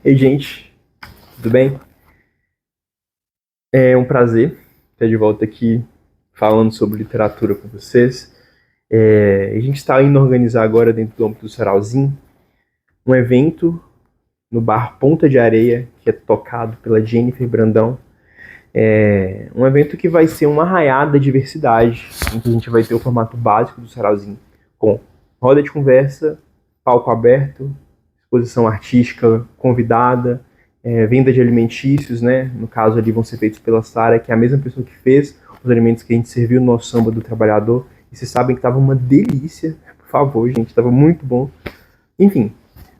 Ei, gente, tudo bem? É um prazer estar de volta aqui falando sobre literatura com vocês. A gente está indo organizar agora, dentro do âmbito do Sarauzinho, um evento no bar Ponta de Areia, que é tocado pela Jennifer Brandão. Um evento que vai ser uma arraiada de diversidade, em que a gente vai ter o formato básico do Sarauzinho, com roda de conversa, palco aberto, exposição artística convidada, venda de alimentícios, né? No caso ali vão ser feitos pela Sara, que é a mesma pessoa que fez os alimentos que a gente serviu no nosso samba do trabalhador. E vocês sabem que estava uma delícia, por favor, gente, estava muito bom. Enfim,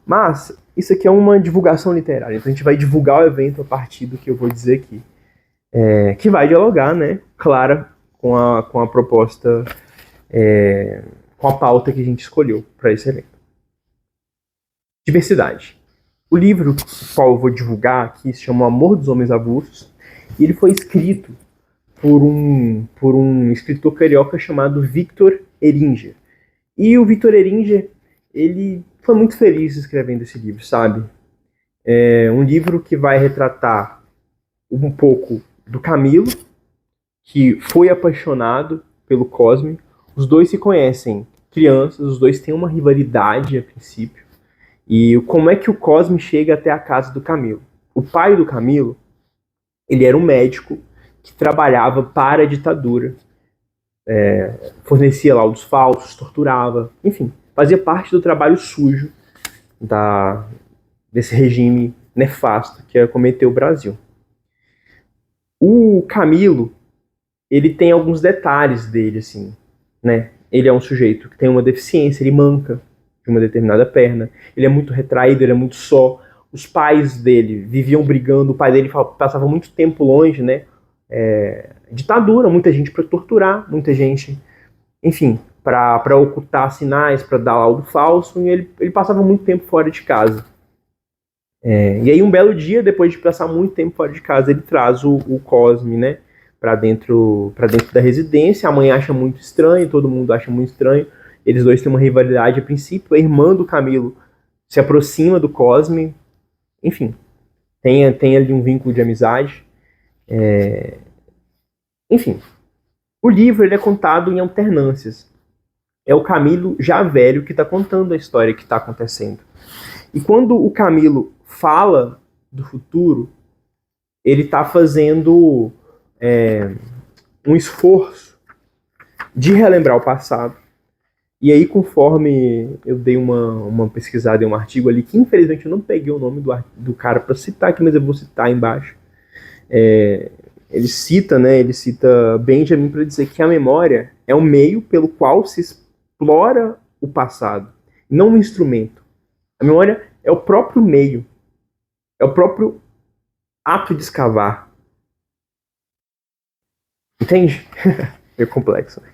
mas isso aqui é uma divulgação literária, então a gente vai divulgar o evento a partir do que eu vou dizer aqui. Que vai dialogar, né, claro, com a proposta, com a pauta que a gente escolheu para esse evento. Diversidade. O livro qual eu vou divulgar aqui se chama O Amor dos Homens Avulsos, e ele foi escrito por um escritor carioca chamado Victor Eringer. E o Victor Eringer, ele foi muito feliz escrevendo esse livro, sabe? É um livro que vai retratar um pouco do Camilo, que foi apaixonado pelo Cosme. Os dois se conhecem crianças, os dois têm uma rivalidade a princípio. E como é que o Cosme chega até a casa do Camilo? O pai do Camilo, ele era um médico que trabalhava para a ditadura, fornecia laudos falsos, torturava, enfim, fazia parte do trabalho sujo desse regime nefasto que acometeu o Brasil. O Camilo, ele tem alguns detalhes dele, assim, né? Ele é um sujeito que tem uma deficiência, ele manca de uma determinada perna, ele é muito retraído, ele é muito só. Os pais dele viviam brigando, o pai dele passava muito tempo longe, né? Ditadura, muita gente para torturar, muita gente, enfim, para ocultar sinais, para dar laudo falso, e ele passava muito tempo fora de casa. E aí um belo dia, depois de passar muito tempo fora de casa, ele traz o Cosme, né, para dentro da residência. A mãe acha muito estranho, todo mundo acha muito estranho. Eles dois têm uma rivalidade a princípio. A irmã do Camilo se aproxima do Cosme. Enfim, tem ali um vínculo de amizade. Enfim, o livro ele é contado em alternâncias. É o Camilo já velho que está contando a história que está acontecendo. E quando o Camilo fala do futuro, ele está fazendo um esforço de relembrar o passado. E aí, conforme eu dei uma pesquisada em um artigo ali, que infelizmente eu não peguei o nome do cara para citar aqui, mas eu vou citar embaixo. Ele cita Benjamin para dizer que a memória é um meio pelo qual se explora o passado, não um instrumento. A memória é o próprio meio, é o próprio ato de escavar. Entende? É complexo, né?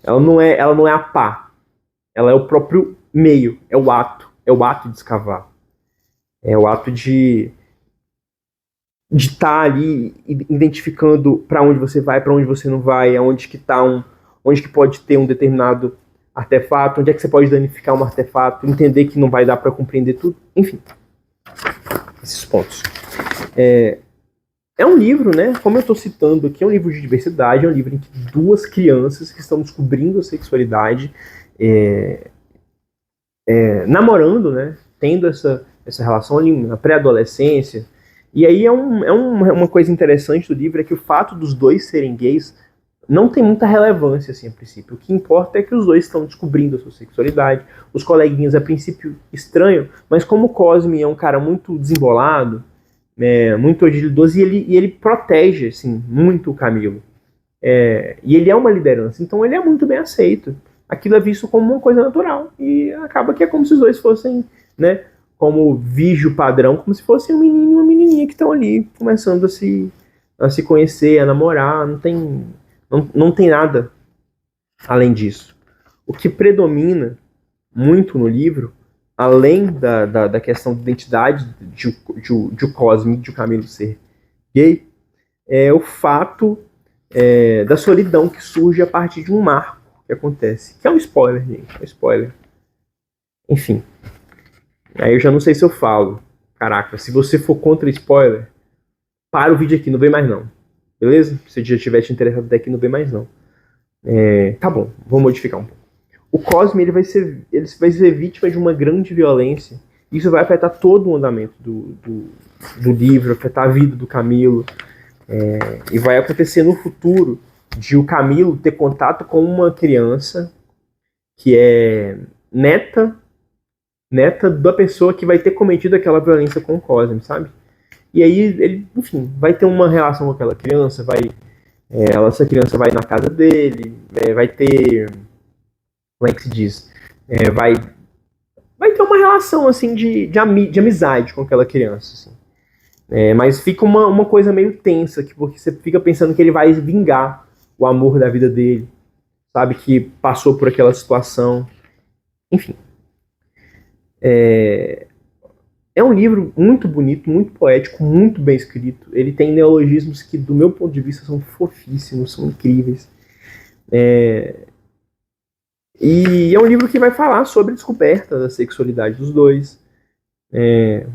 Ela não é a pá. Ela é o próprio meio, é o ato de escavar. É o ato de estar ali identificando para onde você vai, para onde você não vai, onde que pode ter um determinado artefato, onde é que você pode danificar um artefato, entender que não vai dar para compreender tudo, enfim. Esses pontos. É um livro, né? Como eu estou citando aqui, é um livro de diversidade, é um livro em que duas crianças que estão descobrindo a sexualidade, namorando, né? Tendo essa relação ali na pré-adolescência. E aí uma coisa interessante do livro é que o fato dos dois serem gays não tem muita relevância, assim, a princípio. O que importa é que os dois estão descobrindo a sua sexualidade. Os coleguinhas, a princípio, estranham, mas como o Cosme é um cara muito desembolado, muito agilidoso, e ele protege, assim, muito o Camilo. E ele é uma liderança, então ele é muito bem aceito. Aquilo é visto como uma coisa natural, e acaba que é como se os dois fossem, né, como vídeo padrão, como se fossem um menino e uma menininha que estão ali começando a se conhecer, a namorar, não tem nada além disso. O que predomina muito no livro, além da questão de identidade de o Cosme e de o Camilo ser gay, é o fato da solidão que surge a partir de um marco que acontece. Que é um spoiler, gente. É um spoiler. Enfim. Aí eu já não sei se eu falo, Caraca, se você for contra spoiler, para o vídeo aqui, não vem mais não. Beleza? Se já tiver te interessado até aqui, não vem mais não. Tá bom, vou modificar um pouco. O Cosme ele vai ser vítima de uma grande violência. Isso vai afetar todo o andamento do livro, afetar a vida do Camilo. E vai acontecer no futuro de o Camilo ter contato com uma criança que é neta da pessoa que vai ter cometido aquela violência com o Cosme, sabe? E aí ele, enfim, vai ter uma relação com aquela criança, essa criança vai na casa dele, vai ter, como é que se diz? Vai ter uma relação, assim, de amizade com aquela criança, assim. Mas fica uma coisa meio tensa, porque você fica pensando que ele vai vingar o amor da vida dele, sabe? Que passou por aquela situação. Enfim. É um livro muito bonito, muito poético, muito bem escrito. Ele tem neologismos que, do meu ponto de vista, são fofíssimos, são incríveis. E é um livro que vai falar sobre a descoberta da sexualidade dos dois.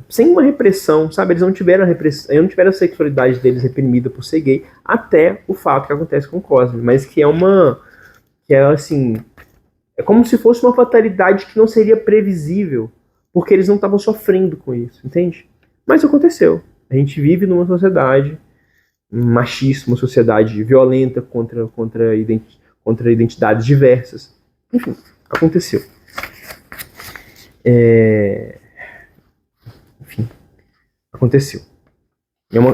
Sem uma repressão, sabe? Eles não tiveram a sexualidade deles reprimida por ser gay, até o fato que acontece com o Cosme, mas que assim, é como se fosse uma fatalidade que não seria previsível, porque eles não estavam sofrendo com isso, entende? Mas aconteceu. A gente vive numa sociedade machista, uma sociedade violenta contra identidades diversas. Enfim, aconteceu. Enfim, aconteceu.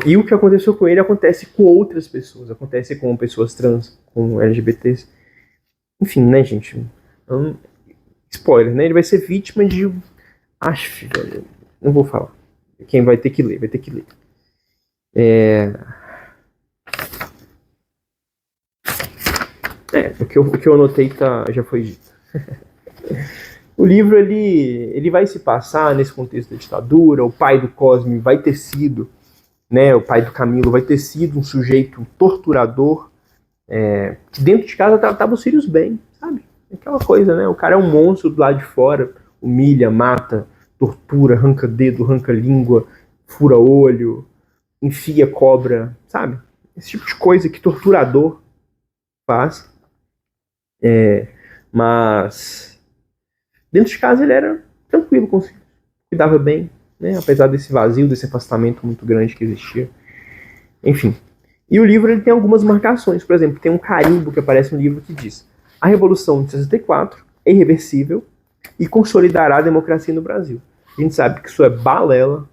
E o que aconteceu com ele acontece com outras pessoas. Acontece com pessoas trans, com LGBTs. Enfim, né, gente? Spoiler, né? Ele vai ser vítima de... Acho, velho. Não vou falar. Quem vai ter que ler, vai ter que ler. O que eu anotei já foi dito. O livro, ele vai se passar nesse contexto da ditadura. O pai do Cosme vai ter sido, né, o pai do Camilo vai ter sido um sujeito torturador, que dentro de casa tratava os filhos bem, sabe? Aquela coisa, né? O cara é um monstro do lado de fora, humilha, mata, tortura, arranca dedo, arranca língua, fura olho, enfia cobra, sabe? Esse tipo de coisa que torturador faz. Mas dentro de casa ele era tranquilo com os filhos, cuidava bem, né? Apesar desse vazio, desse afastamento muito grande que existia. Enfim. E o livro ele tem algumas marcações. Por exemplo, tem um carimbo que aparece no livro que diz: a Revolução de 64 é irreversível e consolidará a democracia no Brasil. A gente sabe que isso é balela.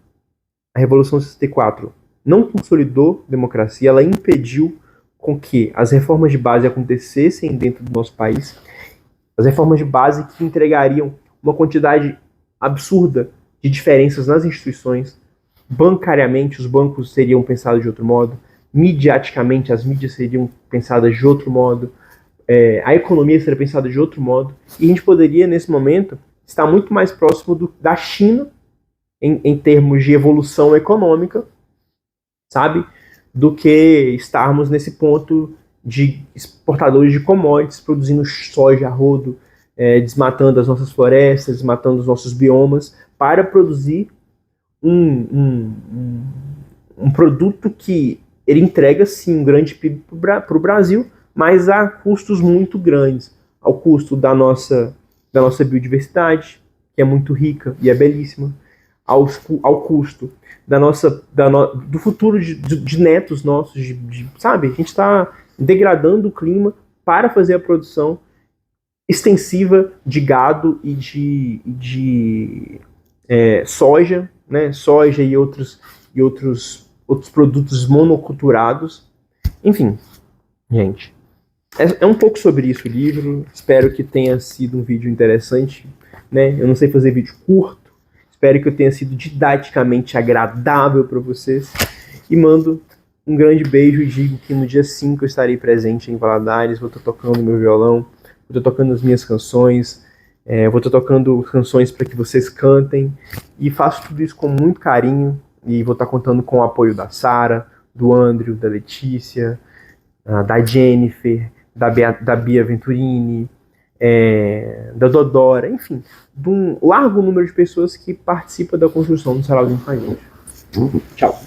A Revolução de 64 não consolidou a democracia, ela impediu com que as reformas de base acontecessem dentro do nosso país. As reformas de base que entregariam uma quantidade absurda de diferenças nas instituições. Bancariamente, os bancos seriam pensados de outro modo. Midiaticamente, as mídias seriam pensadas de outro modo. A economia seria pensada de outro modo. E a gente poderia, nesse momento, estar muito mais próximo da China em termos de evolução econômica, sabe? Do que estarmos nesse ponto de exportadores de commodities, produzindo soja a rodo, desmatando as nossas florestas, desmatando os nossos biomas, para produzir um produto que ele entrega, sim, um grande PIB para o Brasil, mas a custos muito grandes, ao custo da nossa biodiversidade, que é muito rica e é belíssima, ao custo do futuro de netos nossos, sabe? A gente está degradando o clima para fazer a produção extensiva de gado e de soja, né? Soja e outros produtos monoculturados. Enfim, gente, é um pouco sobre isso o livro. Espero que tenha sido um vídeo interessante, né? Eu não sei fazer vídeo curto. Espero que eu tenha sido didaticamente agradável para vocês. E mando um grande beijo e digo que no dia 5 eu estarei presente em Valadares. Vou estar tocando meu violão, vou estar tocando as minhas canções, vou estar tocando canções para que vocês cantem. E faço tudo isso com muito carinho. E vou estar contando com o apoio da Sara, do Andrew, da Letícia, da Jennifer, da Bia Venturini, da Dodora, enfim, de um largo número de pessoas que participam da construção do Sarauzinho com a gente. Tchau.